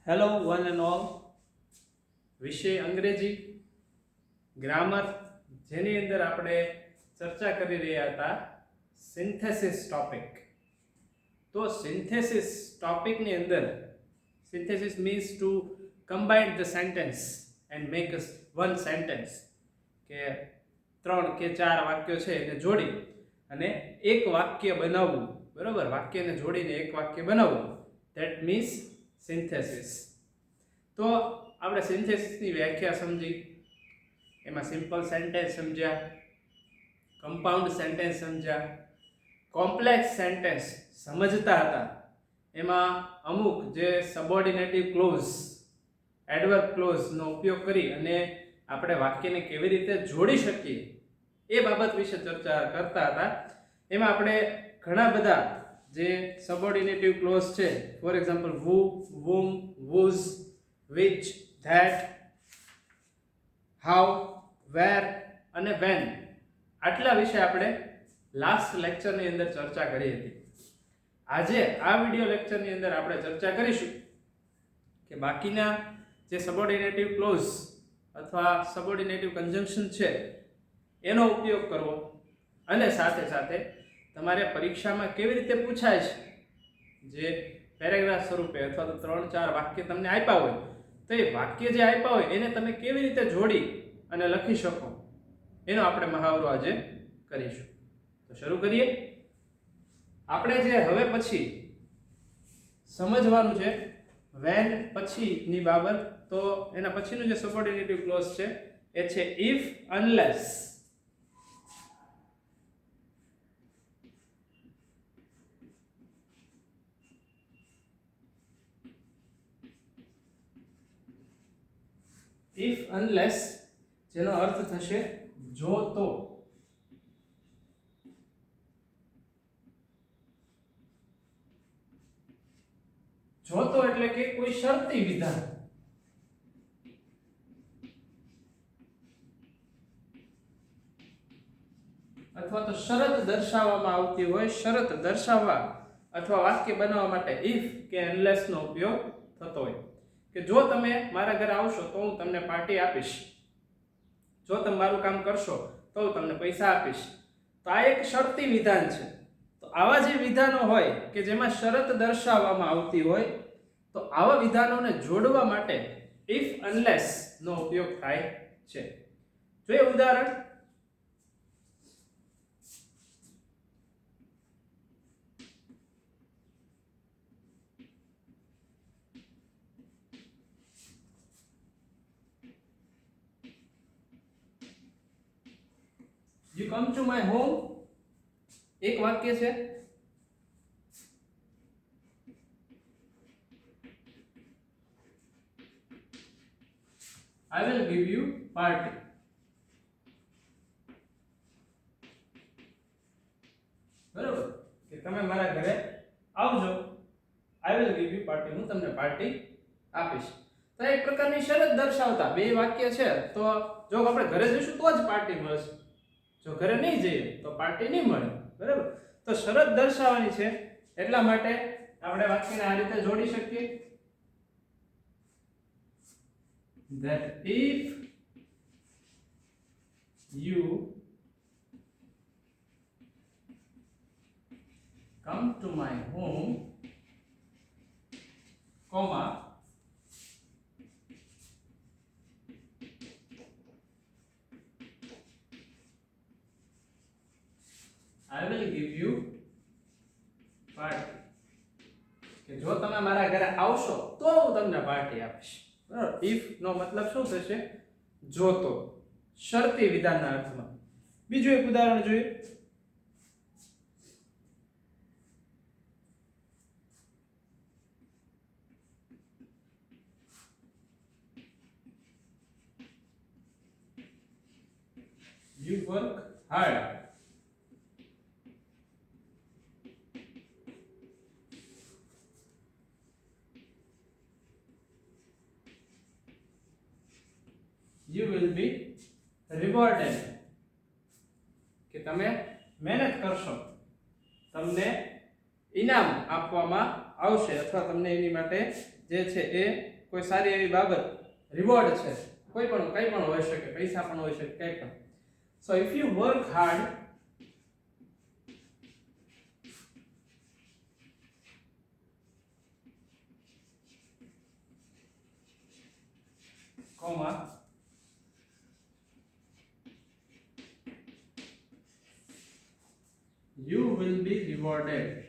Hello one and all. વિષય અંગ્રેજી grammar, જેની અંદર આપણે ચર્ચા કરી રહ્યા હતા સિન્થેસિસ ટોપિક. તો સિન્થેસિસ ટોપિકની અંદર synthesis means to combine the sentence and make one sentence, કે 3 કે 4 વાક્યો છે એને જોડી અને એક વાક્ય બનાવવું. બરોબર, વાક્યને જોડીને એક વાક્ય બનાવવું, ધેટ મીન્સ સિન્થેસિસ. તો આપણે સિન્થેસિસની વ્યાખ્યા સમજી, એમાં સિમ્પલ સેન્ટેન્સ સમજ્યા, કમ્પાઉન્ડ સેન્ટેન્સ સમજ્યા, કોમ્પ્લેક્સ સેન્ટેન્સ સમજતા હતા. એમાં અમુક જે સબઓર્ડિનેટિવ ક્લોઝ, એડવર્બ ક્લોઝનો ઉપયોગ કરી અને આપણે વાક્યને કેવી રીતે જોડી શકીએ એ બાબત વિશે ચર્ચા કરતા હતા. એમાં આપણે ઘણા બધા જે સબઓર્ડિનેટિવ ક્લોઝ છે, for example who, whom, whose, which, that, how, where અને when, આટલા વિશે આપણે લાસ્ટ લેક્ચરની અંદર ચર્ચા કરી હતી. આજે આ વિડિયો લેક્ચરની અંદર આપણે ચર્ચા કરીશું કે બાકીના જે સબઓર્ડિનેટિવ ક્લોઝ અથવા સબઓર્ડિનેટિવ કન્જંક્શન છે એનો ઉપયોગ કરવો, અને સાથે સાથે તમારે પરીક્ષામાં કેવી રીતે પૂછાય છે, જે પેરેગ્રાફ સ્વરૂપે અથવા તો 3-4 વાક્ય તમને આપ્યા હોય, તો એ વાક્ય જે આપ્યા હોય એને તમે કેવી રીતે જોડી અને લખી શકો એનો આપણે મહાવરો આજે કરીશું. તો શરૂ કરીએ. આપણે જે હવે પછી સમજવાનું છે when પછીની બાબત, તો એના પછીનું જે સબઓર્ડિનેટિવ ક્લોઝ છે એ છે if, unless. if, unless જેનો અર્થ થશે જો તો. જો તો એટલે કે કોઈ શરતી વિધાન, અથવા તો શરત દર્શાવવામાં આવતી હોય, શરત દર્શાવવા અથવા વાક્ય બનાવવા માટે if કે unless નો ઉપયોગ થતો હોય. કે જો તમે મારા ઘરે આવશો તો હું તમને પાર્ટી આપીશ, જો તમે મારું કામ કરશો તો હું તમને પૈસા આપીશ. તો આ એક શરતી વિધાન છે. તો આવા જે વિધાનો હોય કે જેમાં શરત દર્શાવવામાં આવતી હોય, તો આવા વિધાનોને જોડવા માટે if, unless નો ઉપયોગ થાય છે. જોઈએ ઉદાહરણ. You come to my home, એક વાક્ય છે. I will give you party. બરોબર, કે તમે મારા ઘરે આવજો, I will give you party, હું તમને પાર્ટી આપીશ. તો એક પ્રકારની શરત દર્શાવતા બે વાક્ય છે. તો જો આપણે ઘરે જઈશું તો જ પાર્ટી મળશે, જો ઘરે નહીં જઈએ તો પાર્ટી નહીં મળે. બરાબર, તો શરત દર્શાવવાની છે, એટલા માટે આપણે વાક્યને આ રીતે જોડી શકીએ that if you come to my home, comma, I will give you party. કે જો તમે મારા ઘરે આવશો તો હું તમને પાર્ટી આપીશ. બરાબર, if નો મતલબ શું થશે? જો તો, શરતી વિધાનના અર્થમાં. બીજું એક ઉદાહરણ જોઈએ. You work hard. You will be rewarded. કે તમે મહેનત કરશો, તમને ઇનામ આપવામાં આવશે, અથવા તમને એની માટે જે છે એ કોઈ સારી એવી બાબત, રિવોર્ડ છે, કોઈ પણ કંઈ પણ હોઈ શકે, પૈસા પણ હોઈ શકે, કંઈ પણ. સો if you work hard comma you will be rewarded.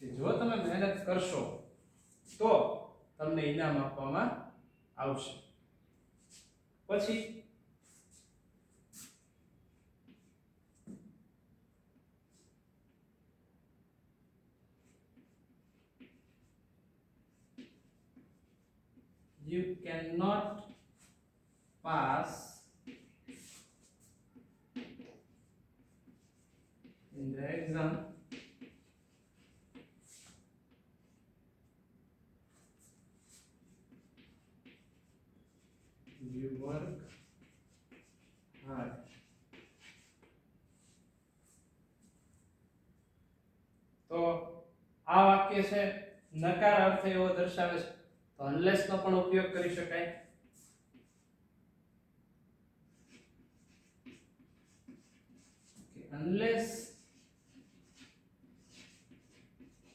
જો તમે મહેનત કરશો તો તમને ઇનામ આપવામાં આવશે. પછી you cannot pass in the exam you work hard. તો આ વાક્ય છે નકાર અર્થ એવો દર્શાવે છે, તો અનલેસ નો પણ ઉપયોગ કરી શકાય. Unless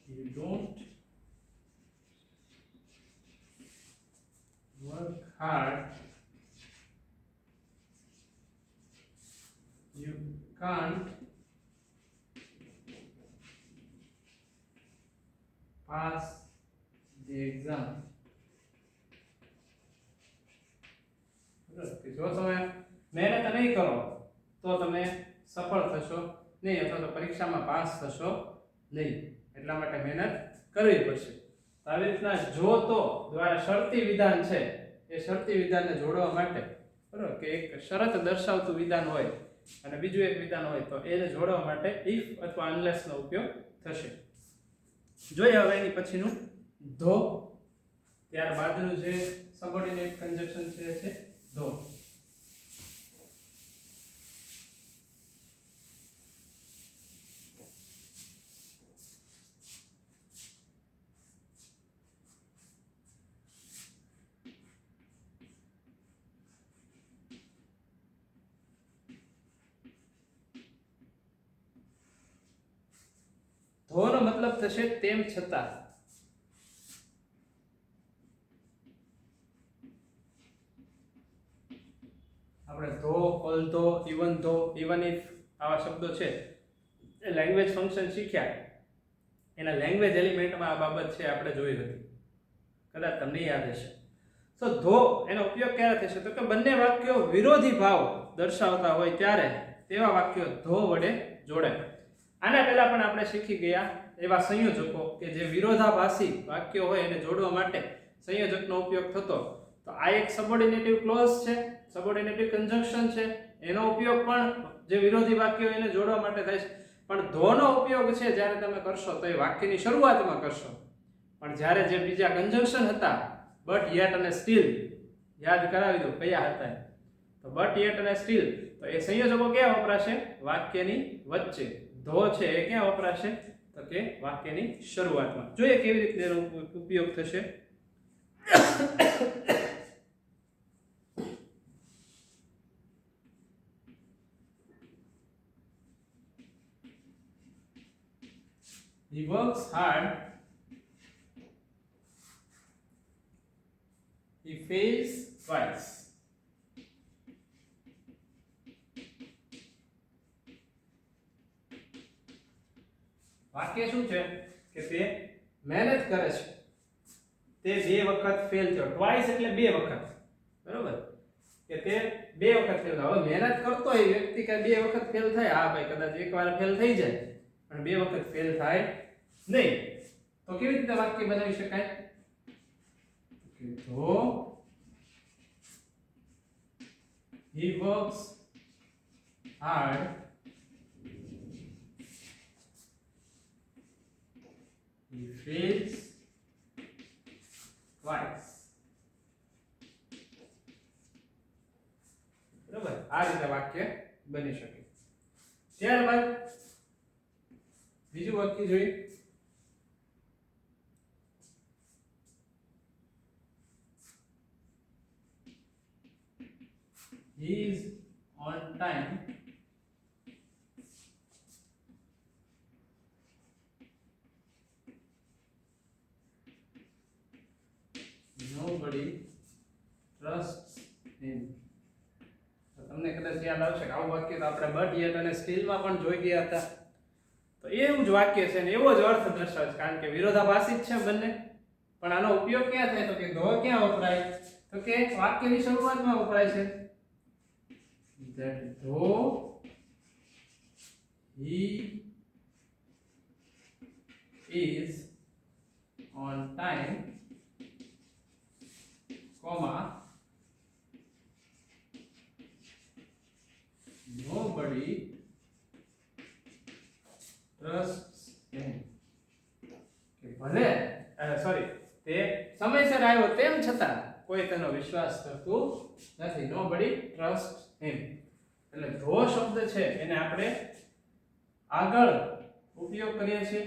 you don't work hard, you can't pass the exam. જો તમે મહેનત નહીં કરો તો તમે સફળ થશો નહીં, અથવા તો પરીક્ષામાં પાસ થશો નહીં. એટલા માટે મહેનત કરવી પડશે. તો આવી રીતના જો તો દ્વારા શરતી વિધાન છે, એ શરતી વિધાનને જોડવા માટે, બરોબર, કે એક શરત દર્શાવતું વિધાન હોય અને બીજું એક વિધાન હોય, તો એને જોડવા માટે ઇફ અથવા અનલેસ નો ઉપયોગ થશે. જોઈએ હવે એની પછીનું ધો, ત્યારબાદનું જે સબઓર્ડિનેટ કન્જક્શન છે ધો. ધોનો મતલબ થશે તેમ છતાં. આપણે ધો, ઓલ્ધો, ઇવન ધો, ઇવન ઇફ આવા શબ્દો છે એ લેંગ્વેજ ફંક્શન શીખ્યા એના લેંગ્વેજ એલિમેન્ટમાં આ બાબત છે આપણે જોઈ હતી, કદાચ તમને યાદ હશે. તો ધો એનો ઉપયોગ ક્યારે થશે, તો કે બંને વાક્યો વિરોધી ભાવ દર્શાવતા હોય ત્યારે તેવા વાક્યો ધો વડે જોડાય. આના પહેલા પણ આપણે શીખી ગયા એવા સંયોજકો કે જે વિરોધાભાસી વાક્યો હોય એને જોડવા માટે સંયોજકનો ઉપયોગ થતો. તો આ એક સબઓર્ડિનેટિવ ક્લોઝ છે, સબઓર્ડિનેટિવ કન્જંક્શન છે, એનો ઉપયોગ પણ જે વિરોધી વાક્યો એને જોડવા માટે થાય છે. પણ ધોનો ઉપયોગ છે જ્યારે તમે કરશો તો એ વાક્યની શરૂઆતમાં કરશો, પણ જ્યારે જે બીજા કન્જંક્શન હતા બટ, યેટ અને સ્ટીલ, યાદ કરાવી દો કયા હતા. તો બટ, યેટ અને સ્ટીલ, તો એ સંયોજકો ક્યાં વપરાશે? વાક્યની વચ્ચે. ધો છે એ ક્યાં વપરાશે? તો કે વાક્યની શરૂઆતમાં. જોઈએ કેવી રીતે એનો ઉપયોગ થશે. He works hard, he fails twice. વાક્ય શું છે કે તે મહેનત કરે છે, તે બે વખત ફેલ થયો. ટ્વાઇસ એટલે બે વખત, બરોબર, કે તે બે વખત ફેલ થયો. હવે મહેનત કરતો હોય વ્યક્તિ કે બે વખત ફેલ થાય, હા ભાઈ કદાચ એકવાર ફેલ થઈ જાય પણ બે વખત ફેલ થાય નહીં. તો કેવી રીતે વાક્ય બનાવી શકાય? તો he works hard, he fails twice. બરાબર, આ રીતે વાક્ય બની શકે. ત્યારબાદ બીજું વાક્ય જોઈએ. he is on time nobody trusts him. તો તમને કદાચ યાદ આવશે કે આવું વાક્ય તો આપણે બટ યેટ અને સ્ટીલમાં પણ જોઈ ગયા હતા. તો એવું જ વાક્ય છે ને એવો જ અર્થ દર્શાવે છે, કારણ કે વિરોધાભાસી જ છે બંને. પણ આનો ઉપયોગ ક્યાં થાય તો કે ધો ક્યાં વપરાય તો કે વાક્યની શરૂઆતમાં વપરાય છે. that though he is on time, comma, nobody trusts him. કે ભલે સોરી તે સમયસર આવ્યો તેમ છતાં કોઈ તેનો વિશ્વાસ કરતું નથી. nobody trusts him. એટલે ધો શબ્દ છે એને આપણે આગળ ઉપયોગ કરીએ છીએ.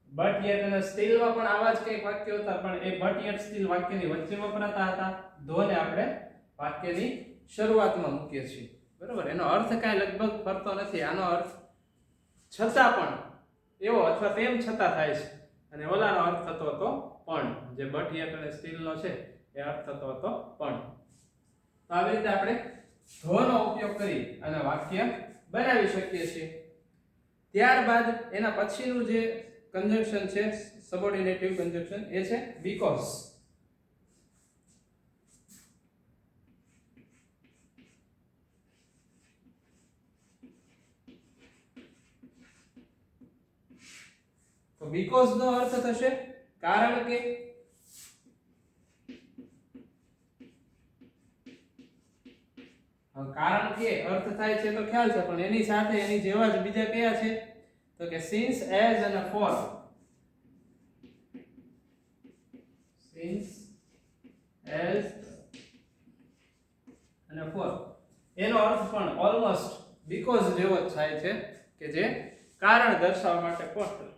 બટ યેટ અને સ્ટીલ માં પણ આવા જ કંઈક વાક્યો હતા, પણ એ બટ યેટ સ્ટીલ વાક્યની વચ્ચે વપરાતા હતા. ધોને આપણે વાક્યની શરૂઆતમાં મૂકીએ છીએ. બરોબર, એનો અર્થ કાંઈ લગભગ ફરતો નથી. આનો અર્થ છતાં પણ એવો અથવા તેમ છતાં થાય છે, અને ઓલાનો અર્થ થતો હતો પણ. જે બટ યેટ અને સ્ટીલનો છે એ અર્થ થતો હતો પણ. તો આવી રીતે આપણે ધોનો ઉપયોગ કરી અને વાક્ય બનાવી શકીએ છીએ. ત્યારબાદ એના પછીનું જે કન્જંક્શન છે સબઓર્ડિનેટિવ કન્જંક્શન એ છે બીકોઝ. તો બીકોઝ નો અર્થ થશે કારણ કે. કારણ કે અર્થ થાય છે તો ખ્યાલ છે, પણ એની સાથે એની જેવા જ બીજા કયા છે તો કે since, as અને for. since, as અને for એનો અર્થ પણ ઓલમોસ્ટ બીકોઝ જેવો જ થાય છે, કે જે કારણ દર્શાવવા માટે પણ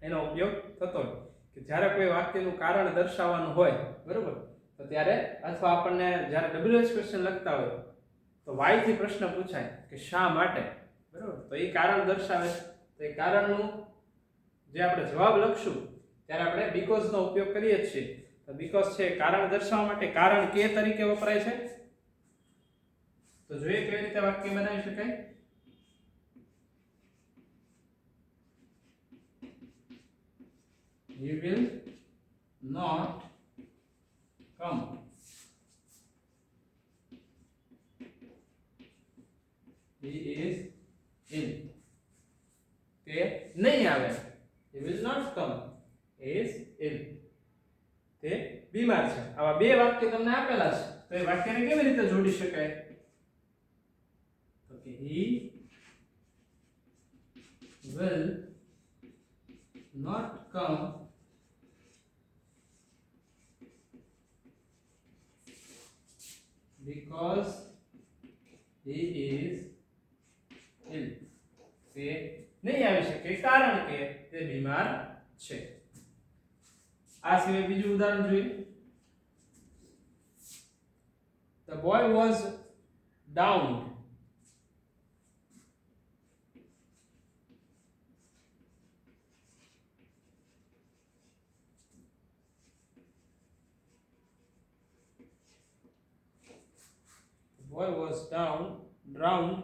એનો ઉપયોગ થતો હોય. કે જ્યારે કોઈ વાક્યનું કારણ દર્શાવવાનું હોય, બરોબર, તો ત્યારે અથવા આપણને જ્યારે WH ક્વેશ્ચન લખતા હોય તો why થી પ્રશ્ન પૂછાય કે શા માટે, બરોબર, તો એ કારણ દર્શાવે છે. તો એ કારણનું જે આપણે જવાબ લખશું ત્યારે આપણે બીકોઝ નો ઉપયોગ કરીએ જ છીએ. તો બીકોઝ છે કારણ દર્શાવવા માટે કારણ કે તરીકે વપરાય છે. તો જોઈએ કેવી રીતે વાક્ય બનાવી શકાય. He will not come. He is ill. તે નહીં આવે. He will not come. He is ill. તે બીમાર છે. આવા બે વાક્ય તમને આપેલા છે, તો એ વાક્યને કેવી રીતે જોડી શકાય તો કે he will not come because he is ill. તે નહીં આવી શકે કારણ કે તે બીમાર છે. આ સિવાય બીજું ઉદાહરણ જોઈએ. The boy was downed. The boy was drowned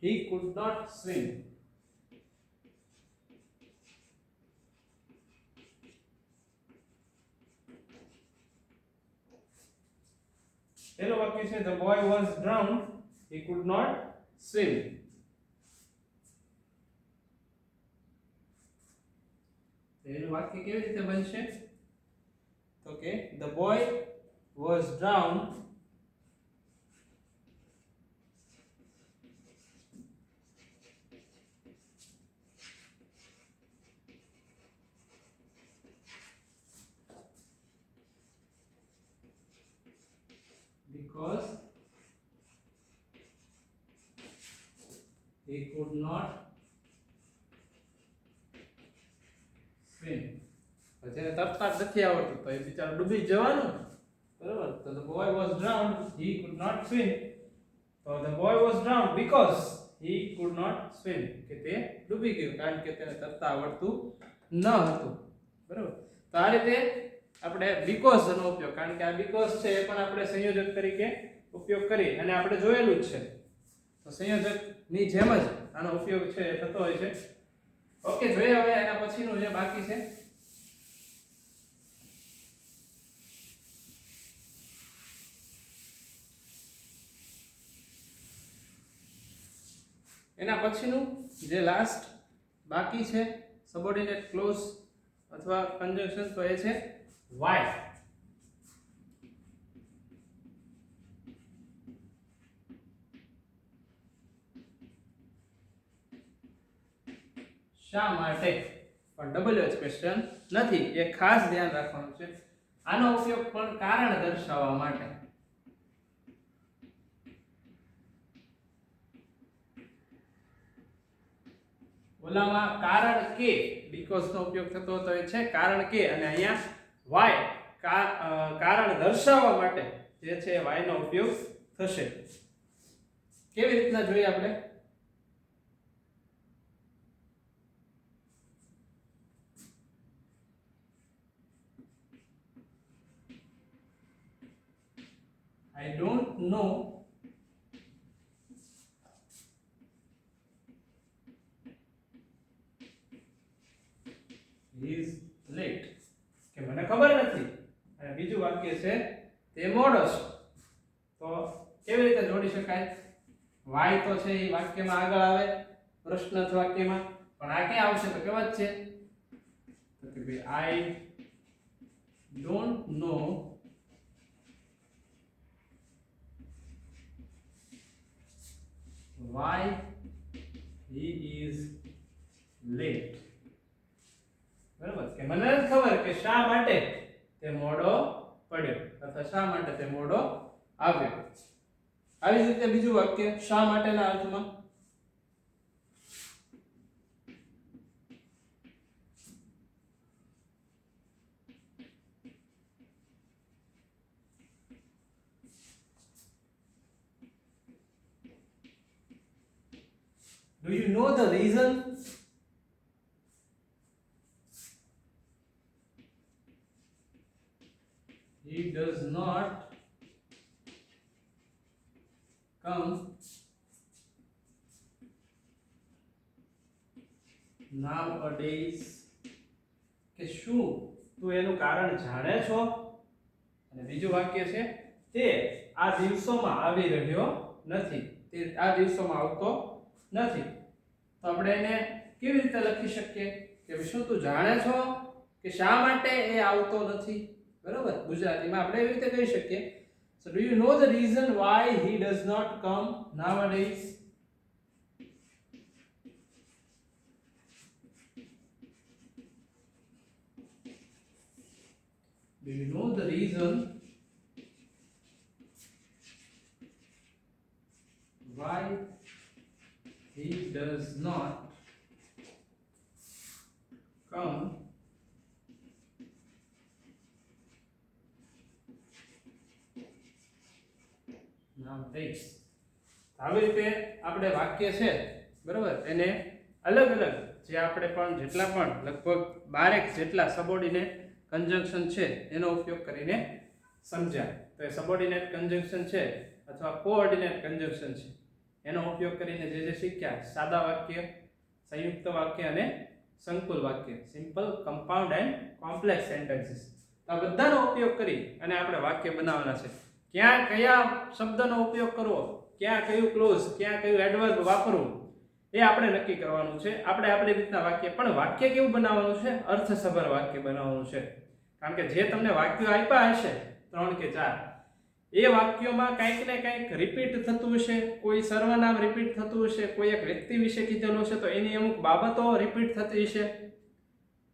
he could not swim. પેલો વાક્ય છે the boy was drowned, he could not swim. એનું વાક્ય કેવી રીતે બનશે તો કે the boy was drowned because he could not swim. જેને તરતા જ નથી આવડતું તો એ બિચારો ડૂબી જ જવાનું ને. બરાબર. તો the boy was drowned, he could not swim. તો the boy was drowned because he could not swim, કે તે ડૂબી ગયો કારણ કે તેને તરતા આવડતું ન હતું. બરાબર. તો આ રીતે આપણે because નો ઉપયોગ, કારણ કે આ because છે એ પણ આપણે સંયોજક તરીકે ઉપયોગ કરી અને આપણે જોયેલું જ છે. તો સંયોજકની જેમ જ આનો ઉપયોગ છે એ થતો હોય છે. ઓકે, જોઈએ હવે એના પછીનું જે બાકી છે. એના પછીનું જે લાસ્ટ બાકી છે સબઓર્ડિનેટ ક્લોઝ અથવા કન્જંક્શન, તો એ છે why. શા માટે, પણ WH ક્વેશ્ચન નથી, એ ખાસ ધ્યાન રાખવાનું છે. આનો ઉપયોગ પણ કારણ દર્શાવવા માટે. ઓલામાં કારણ કે બીકોઝ નો ઉપયોગ થતો હતો એ છે કારણ કે, અને અહીંયા why કારણ દર્શાવવા માટે જે છે why નો ઉપયોગ થશે. કેવી રીતના જોઈએ આપણે? I don't know he is late, કે મને ખબર નથી. અને બીજું વાક્ય છે તે મોડો છે. તો કેવી રીતે જોડી શકાય? why તો છે એ વાક્યમાં આગળ આવે પ્રશ્નાર્થ વાક્યમાં, પણ આ ક્યાં આવશે? તો કેવા છે તો કે ભાઈ I don't know why he is late. બરાબર, કે મને નથી ખબર કે શા માટે તે મોડો પડ્યો અથવા શા માટે તે મોડો આવ્યો. આવી જ રીતે બીજું વાક્ય શા માટેના અર્થમાં. Do you know the reason? He does not come nowadays. કે શું તું એનું કારણ જાણે છો? અને બીજું વાક્ય છે તે આ દિવસોમાં આવી રહ્યો નથી, તે આ દિવસોમાં આવતો નથી. તો આપણે એને કેવી રીતે લખી શકીએ કે શું તું જાણે છો કે શા માટે એ આવતો નથી? બરાબર, ગુજરાતીમાં આપણે એવી રીતે કહી શકીએ. So do you know the reason why he does not come nowadays? Do you know the reason why he does not come nowadays? આવી રીતે આપણે વાક્ય છે બરાબર એને અલગ અલગ જે આપણે પણ જેટલા પણ લગભગ 12 જેટલા સબઓર્ડિનેટ કન્જંક્શન છે એનો ઉપયોગ કરીને સમજ્યા. તો એ સબઓર્ડિનેટ કન્જંક્શન છે અથવા કોઓર્ડિનેટ કન્જંક્શન છે એનો ઉપયોગ કરીને જે શીખ્યા સાદા વાક્ય, સંયુક્ત વાક્ય અને સંકુલ વાક્ય, simple, compound and complex sentences. આ બધાનો ઉપયોગ કરી અને આપણે વાક્ય બનાવવાના છે. ક્યાં કયા શબ્દનો ઉપયોગ કરવો, ક્યાં કયું ક્લોઝ, ક્યાં કયું એડવર્બ વાપરવું એ આપણે નક્કી કરવાનું છે. આપણે આપણી રીતના વાક્ય, પણ વાક્ય કેવું બનાવવાનું છે? અર્થસભર વાક્ય બનાવવાનું છે. કારણ કે જે તમને વાક્યો આપ્યા હશે 3 કે 4 એ વાક્યોમાં કંઈક ને કંઈક રિપીટ થતું હશે, કોઈ સર્વનામ રિપીટ થતું હશે, કોઈ એક વ્યક્તિ વિશે કીધેલું હશે તો એની અમુક બાબતો રિપીટ થતી હશે.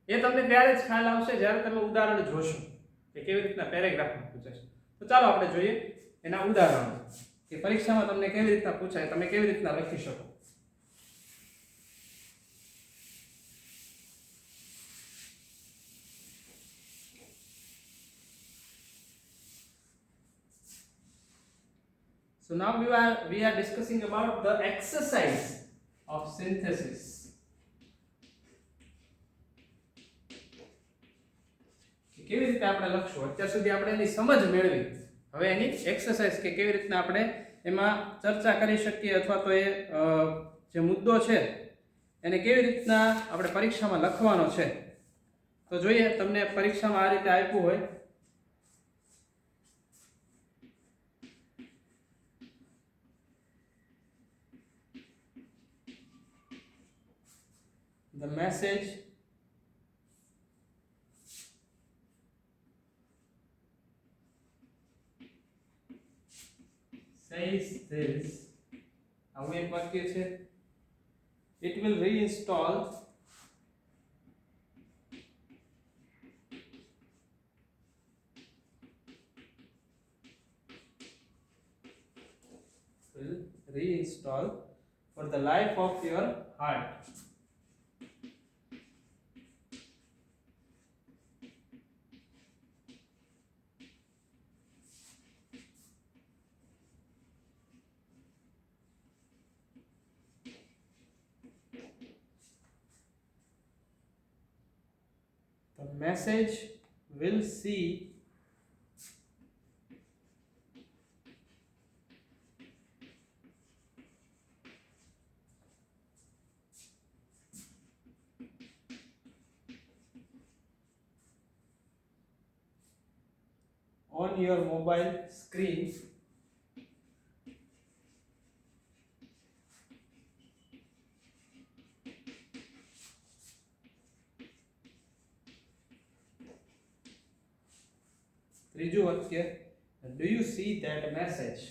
એ તમને ત્યારે જ ખ્યાલ આવશે જ્યારે તમે ઉદાહરણ જોશો કે કેવી રીતના પેરેગ્રાફમાં પૂછાશે. તો ચાલો આપણે જોઈએ એના ઉદાહરણો કે પરીક્ષામાં તમને કેવી રીતના પૂછાય, તમે કેવી રીતના લખી શકો. So now we are discussing about the exercise of synthesis. કેવી રીતે આપણે લખશું અત્યાર સુધી આપણે એની સમજ મેળવી હવે એની એક્સરસાઇઝ કે કેવી રીતના આપણે એમાં ચર્ચા કરી શકીએ અથવા તો એ જે મુદ્દો છે એને કેવી રીતના આપણે પરીક્ષામાં લખવાનો છે તો જોઈએ તમને પરીક્ષામાં આ રીતે આપ્યું હોય the message says this આવું એક વાક્ય છે it will reinstall for the life of your heart. The message will see on your mobile screen ત્રીજું વાક્ય do you see that message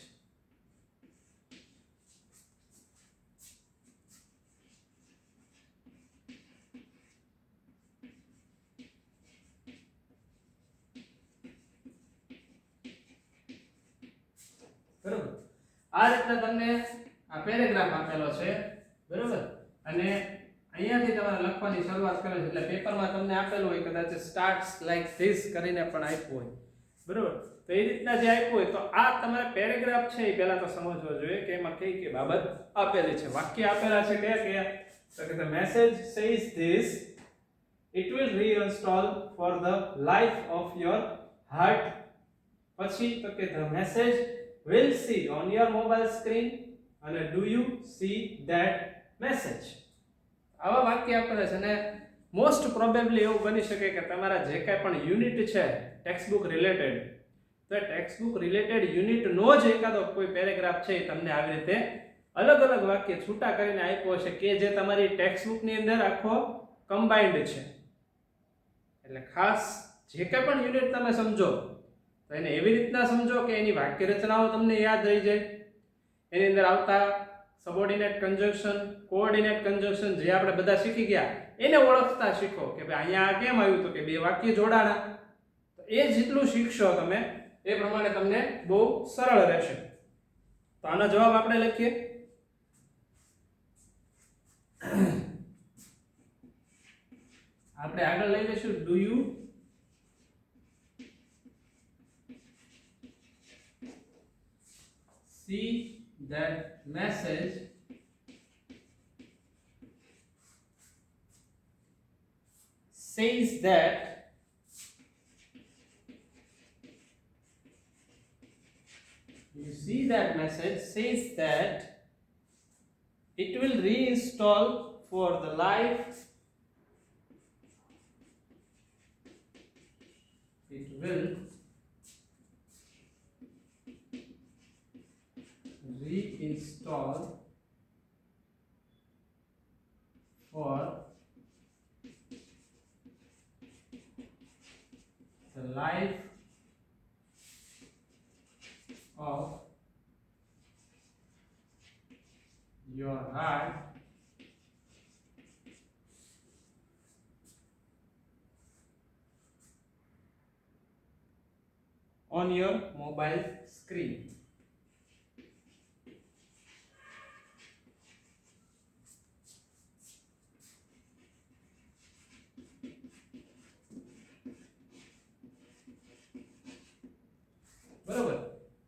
બરોબર આ રીતના તમને આ પેરેગ્રાફ આપેલો છે બરોબર અને અહીંયાથી તમારે લખવાની શરૂઆત કરે છે એટલે પેપરમાં તમને આપેલું હોય કદાચ સ્ટાર્ટ્સ લાઈક ધીસ કરીને પણ આપ્યું હોય બરોબર તો એ રીતના જે આપ્યું હોય તો આ તમારે પેરેગ્રાફ છે એ પહેલા તો સમજવો જોઈએ કે એમાં કઈ કઈ બાબત આપેલી છે વાક્ય આપેલા છે કયા કયા તો કે the message says this it will reinstall for the life of your heart પછી તો કે the message will see on your mobile screen and do you see that message આવા વાક્ય આપેલા છે અને મોસ્ટ પ્રોબેબલી એવું બની શકે કે તમારા જે કાંઈ પણ યુનિટ છે ટેક્સ્ટ બુક રિલેટેડ તો ટેક્સ્ટ બુક રિલેટેડ યુનિટ નો જ એકાદો કોઈ પેરેગ્રાફ છે તમને આવી રીતે અલગ અલગ વાક્ય છૂટા કરીને આપ્યો છે કે જે તમારી ટેક્સ્ટ બુક ની અંદર આખો કમ્બાઇન્ડ છે એટલે ખાસ જે કાંઈ પણ યુનિટ તમે સમજો તો એને એવી રીતના સમજો કે એની વાક્ય રચનાઓ તમને યાદ રહી જાય એની અંદર આવતા સબઓર્ડિનેટ કન્જંક્શન કોઓર્ડિનેટ કન્જંક્શન જે આપણે બધા શીખી ગયા એને ઓળખતા શીખો કે ભાઈ અહીંયા આ કેમ આવ્યું તો કે બે વાક્ય જોડાણા તો એ જેટલું શીખશો તમે એ પ્રમાણે તમને બહુ સરળ રહેશે તો આનો જવાબ આપણે લખીએ આપણે આગળ લઈ લઈશું do you see that message says that you see that message says that it will reinstall for the life it will reinstall for the life of your heart on your mobile screen. બરોબર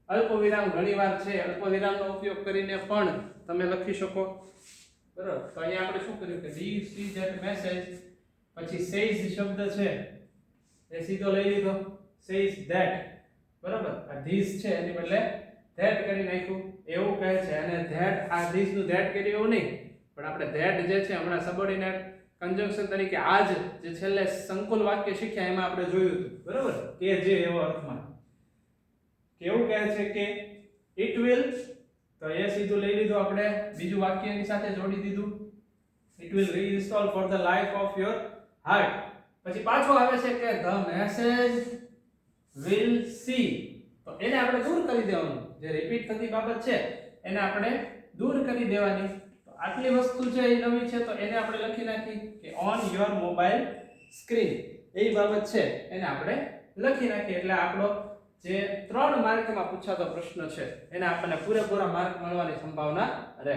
હવે અલ્પવિરામ ઘણીવાર છે અલ્પવિરામનો ઉપયોગ કરીને પણ તમે લખી શકો, બરાબર. તો અહીંયા આપણે શું કર્યું કે do you see that message, પછી says શબ્દ છે એ સીધો લઈ લીધો, says that, બરાબર. આ this છે એની બદલે that કરી નાખ્યું એવું કહે છે. અને that આ this નું that કર્યું એવું નહીં, પણ આપણે that જે છે હમણાં સબઓર્ડિનેટ કન્જંક્શન તરીકે આજ જે છેલ્લે સંકુલ વાક્ય શીખ્યા એમાં આપણે જોયું હતું, બરાબર, કે જે એવો અર્થમાં કેવું કહે છે કે it will, તો એ સીધું લઈ લીધું આપણે, બીજું વાક્ય એની સાથે જોડી દીધું, it will reinstall for the life of your heart. પછી પાછો આવે છે કે the message will see, તો એને આપણે દૂર કરી દેવાનું, જે રિપીટ થતી બાબત છે એને આપણે દૂર કરી દેવાની. તો આટલી વસ્તુ છે એ નવી છે તો એને આપણે લખી નાખી કે on your mobile screen, એ બાબત છે એને આપણે લખી નાખી. એટલે આપણો જે 3 માર્કમાં પૂછાતો પ્રશ્ન છે એને આપણને પૂરેપૂરા માર્ક મળવાની સંભાવના રહે.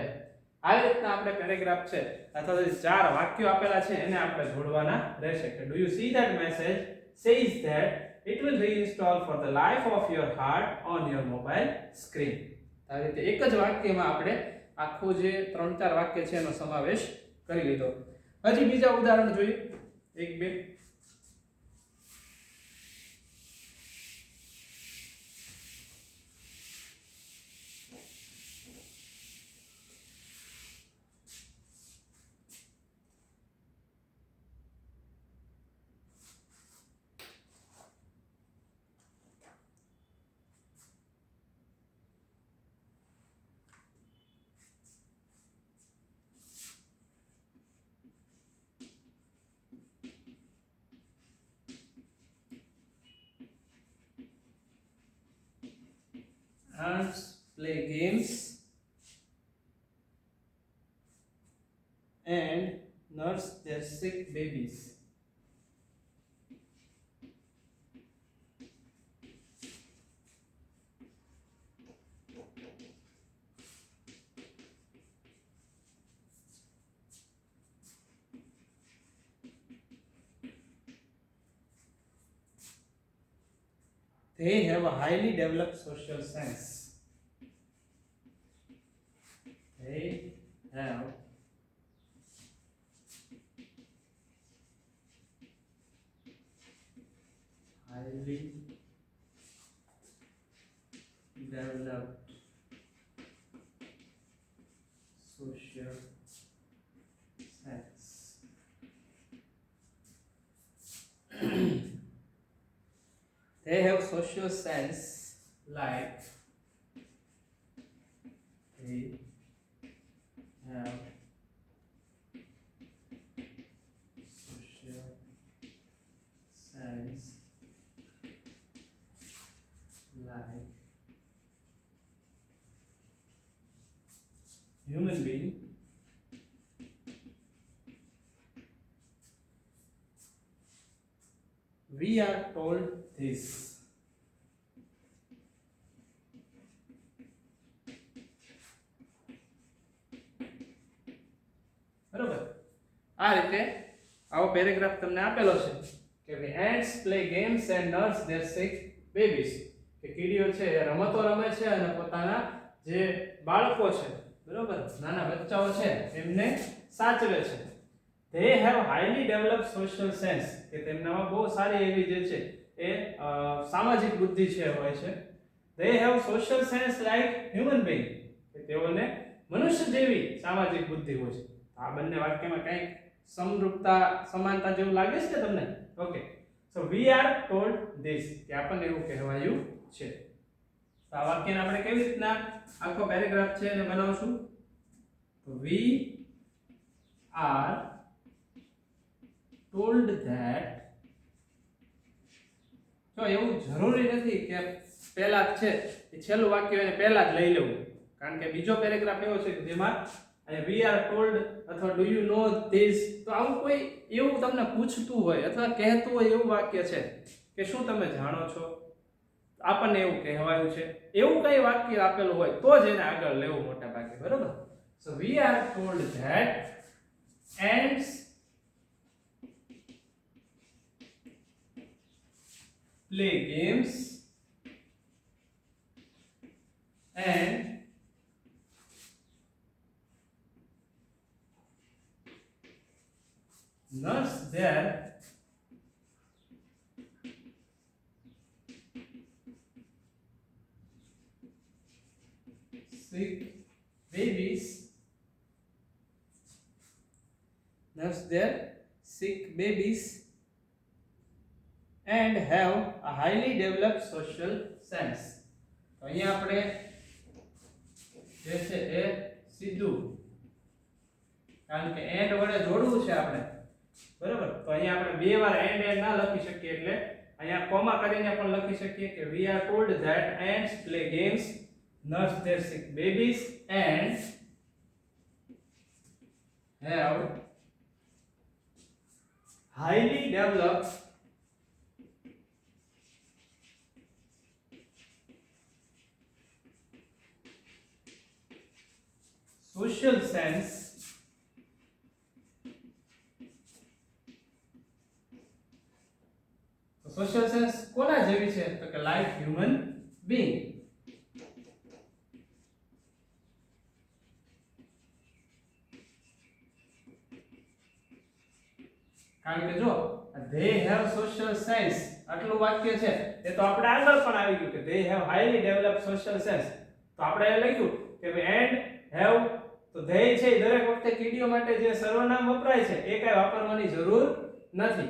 આવી રીતના આપણે પેરેગ્રાફ છે અથવા તો 4 વાક્યો આપેલા છે એને આપણે જોડવાના રહેશે કે do you see that message says that it will reinstall for the life of your heart on your mobile screen. આવી રીતે એક જ વાક્યમાં આપણે આખું જે 3-4 વાક્ય છે એનો સમાવેશ કરી લીધો. હજી બીજા ઉદાહરણ જોઈએ, 1-2. Ants play games and nurse their sick babies. They have a highly developed social sense. They have highly developed social sense. They have social sense like they have social sense like human being we are told this. બરોબર. આ રીતે આવો paragraph તમને આપેલો છે કે ants play games and nurse their sick babies, કે કીડીઓ છે એ રમતો રમે છે અને પોતાના જે બાળકો છે, બરોબર, નાના બચ્ચાઓ છે એમને સાચવે છે. they have highly developed social sense, કે તેમનામાં બહુ સારી એવી જે છે એ સામાજિક બુદ્ધિ છે હોય છે. they have social sense like human being, કે તેઓને મનુષ્ય જેવી સામાજિક બુદ્ધિ હોય છે. આ બંને વાક્યમાં કંઈક સમરૂપતા સમાનતા જેવું લાગે છે તમને? Okay, so we are told this, કે આપણને એવું કહેવાયું છે. તો આ વાક્યને આપણે કેવી રીતના આખો પેરેગ્રાફ છે એને બનાવશું? તો we are told that, તો એવું જરૂરી નથી કે પહેલા જ છે એ છેલ્લું વાક્ય એને પહેલા જ લઈ લેવું, કારણ કે બીજો પેરેગ્રાફ એવો છે કે જેમાં we are told અથવા do you know this, તો આવું કોઈ એવું તમને પૂછતું હોય અથવા કહેતું હોય એવું વાક્ય છે કે શું તમે જાણો છો, આપણને એવું કહેવાયું છે, એવું કઈ વાક્ય આપેલું હોય તો જ એને આગળ લેવું મોટા ભાગે, બરોબર. so we are told that ants play games nurse their sick babies, nurse their sick babies and have a highly developed social sense. તો અહીંયા આપણે જે છે એ સીધું, કારણ કે એન્ડ વડે જોડવું છે આપણે, બરાબર. તો અહીંયા આપણે બે વાર એન્ડ ના લખી શકીએ, એટલે અહીંયા કોમા કરીને પણ લખી શકીએ કે we are told that ants play games, nurse their sick babies and have highly developed social sense. તો social sense કોના જેવી છે? તો કે like human being. કારણ કે જો they have social sense આટલું વાક્ય છે એ તો આપણે આગળ પણ આવી ગયું કે they have highly developed social sense. તો આપણે એ લખ્યું કે and have, તો they છે દરેક વખતે કીડીઓ માટે જે સર્વનામ વપરાય છે એ કાંઈ વાપરવાની જરૂર નથી.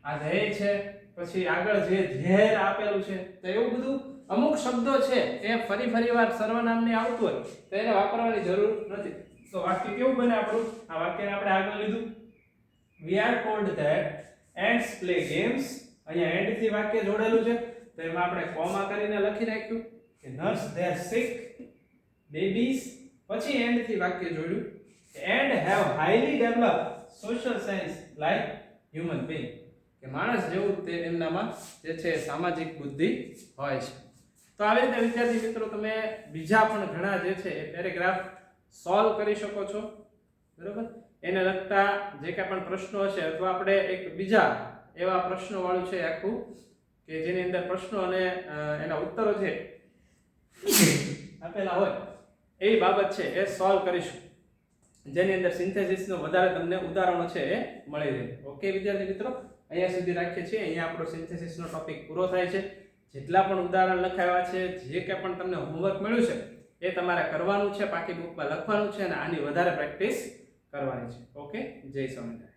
આ they છે, પછી આગળ જે ધેર આપેલું છે, તો એવું બધું અમુક શબ્દો છે એ ફરીવાર સર્વનામને આવતું હોય તો એને વાપરવાની જરૂર નથી. તો વાક્ય કેવું બને આપણું? આ વાક્યને આપણે આગળ લીધું, we are told that ants play games. અહીંયા end થી વાક્ય જોડેલું છે તો એમાં આપણે કોમા કરીને લખી નાખ્યું કે nurse their sick babies, પછી end થી વાક્ય જોડ્યું and have highly developed social sense like human being, કે માણસ જેવું તે એમનામાં જે છે સામાજિક બુદ્ધિ હોય છે. તો આવી રીતે વિદ્યાર્થી મિત્રો તમે બીજા પણ ઘણા જે છે એ પેરેગ્રાફ સોલ્વ કરી શકો છો, બરાબર. એને લગતા જે કાંઈ પણ પ્રશ્નો હશે, અથવા આપણે એક બીજા એવા પ્રશ્નો વાળું છે આખું કે જેની અંદર પ્રશ્નો અને એના ઉત્તરો છે આપેલા હોય એવી બાબત છે એ સોલ્વ કરીશું, જેની અંદર સિન્થેસિસનો વધારે તમને ઉદાહરણો છે એ મળી રહે. ઓકે વિદ્યાર્થી મિત્રો, અહીંયા સુધી રાખીએ છીએ. અહીંયા આપણો સિન્થેસિસનો ટોપિક પૂરો થાય છે. જેટલા પણ ઉદાહરણ લખાવ્યા છે, જે કંઈ પણ તમને હોમવર્ક મળ્યું છે એ તમારે કરવાનું છે, પાકી બુકમાં લખવાનું છે અને આની વધારે પ્રેક્ટિસ કરવાની છે. ઓકે, જય સ્વામિનારાયણ.